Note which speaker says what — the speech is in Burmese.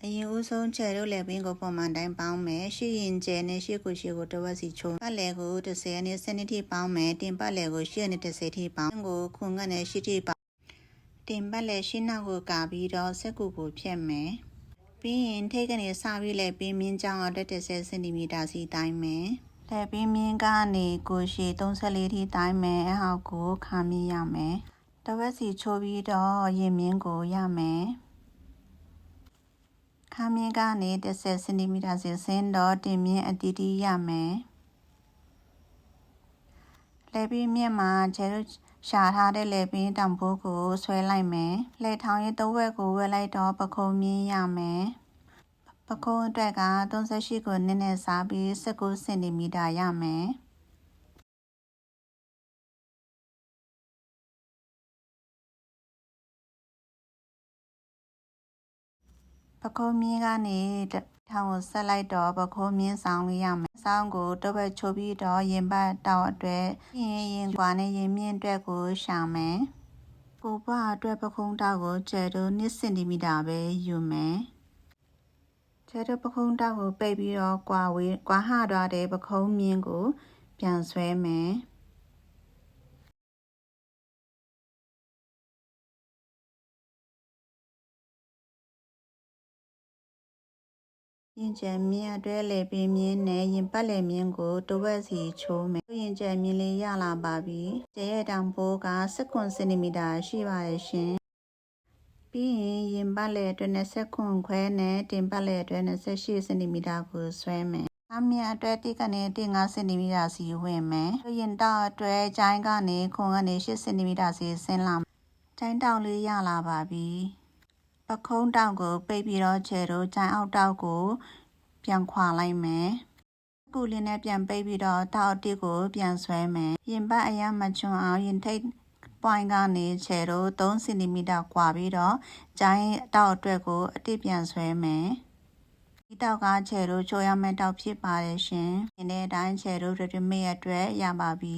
Speaker 1: အရင်ဦးဆုံးချဲတို့လည်းပင်ကိုပုံမှန်တိုင်းပေါင်းမယ်ရှိရင်ကျဲနဲ့ရှိကိုတဝက်စီချုံပတ်လေကို30နဲ့စနစ်ထိပေါင်းမယ်တင်ပတ်လေကို8နဲ့30ထိပေါင်းကိုခုငတ်နဲ့ရှိထိပေါင်းတင်ပတ်လေရှိနောက်ကိုကာပြီးတော့စက်ကူကိုဖြတ်မယ်ပြီးရင်ထိတ်ကနေစပြီးလဲပြီးမြင်းချောင်းအောင်30စင်တီမီတာစီတိုင်းမယ်လက်ပြီးမြင်းကနေကိုရှည်34ထိတိုင်းမယ်အဟောက်ကိုခါမြည်ရမယ်တဝက်စီချိုးပြီးတော့ရင်မြင်းကိုရမယ်ခါမြင်းကနေ30စင်တီမီတာစီဆင်းတော့တင်မြင်းအတီးတီးရမယ်လက်ပြီးမြင့်မှာကျဲတို့ရှာထားတဲ့လက်ပြီးတောင်ပိုးကိုဆွဲလိုက်မယ်လက်ထောင်ရဲ့တစ်ဝက်ကိုဝက်လိုက်တော့ပခုံးမြင်းရမယ်ပခုံးအတွက်က38ကိုနည်းနည်းစားပြီး19စင်တီမီတာရမယ်ပခုံးမြင်းကနေထောင်ကိုဆက်လိုက်တော့ပခုံးမြင်းဆောင်လို့ရမယ်ဆောင်းကိုတစ်ပတ်ချိုးပြီးတော့ရင်ပတ်တောက်အတွက်ရင်ကွာနဲ့ရင်မြင့်အတွက်ကိုရှာမယ်ကိုပွားအတွက်ပခုံးတောက်ကိုကျဲတို့2စင်တီမီတာပဲယူမယ်ကျဲတို့ပခုံးတောက်ကိုပိတ်ပြီးတော့ကွာဟသွားတဲ့ပခုံးမြင်းကိုပြန်ဆွဲမယ်ရင်ကျက်မြင်းအတွက်လေပင်မြင်းနဲ့ရင်ပတ်လေမြင်းကိုတဝက်စီချိုးမယ်ရင်ကျက်မြင်းလေးရလာပါပြီကျဲရဲ့တောင်ပိုးက19စင်တီမီတာရှိပါတယ်ရှင်ပြီးရင်ရင်ပတ်လေအတွက်29ခွဲနဲ့တင်ပတ်လေအတွက်28စင်တီမီတာကိုဆွဲမယ်အမြင့်အတွက်တိကနေ5စင်တီမီတာစီဝင်မယ်ရင်တောက်အတွက်ကျိုင်းကနေခွန်ကနေ8စင်တီမီတာစီဆင်းလာကျိုင်းတောက်လေးရလာပါပြီပခုံးတောက်ကိုပိတ်ပြီးတော့ချဲတို့ကျိုင်းအောက်တောက်ကိုပြန်ခွာလိုက်မယ်ကူလေးနဲ့ပြန်ပိတ်ပြီးတော့တောက်အတစ်ကိုပြန်ဆွဲမယ်ရင်ပတ်အရမချွန်အောင်ရင်ထိတ်ပွိုင်းကနေချဲတို့3စင်တီမီတာကွာပြီးတော့ကျိုင်းတောက်အတွက်ကိုအတစ်ပြန်ဆွဲမယ်ဒီတောက်ကချဲတို့ချိုးရမယ့်တောက်ဖြစ်ပါတယ်ရှင်ဒီနေ့တိုင်းချဲတို့ရတမေအတွက်ရပါပြီ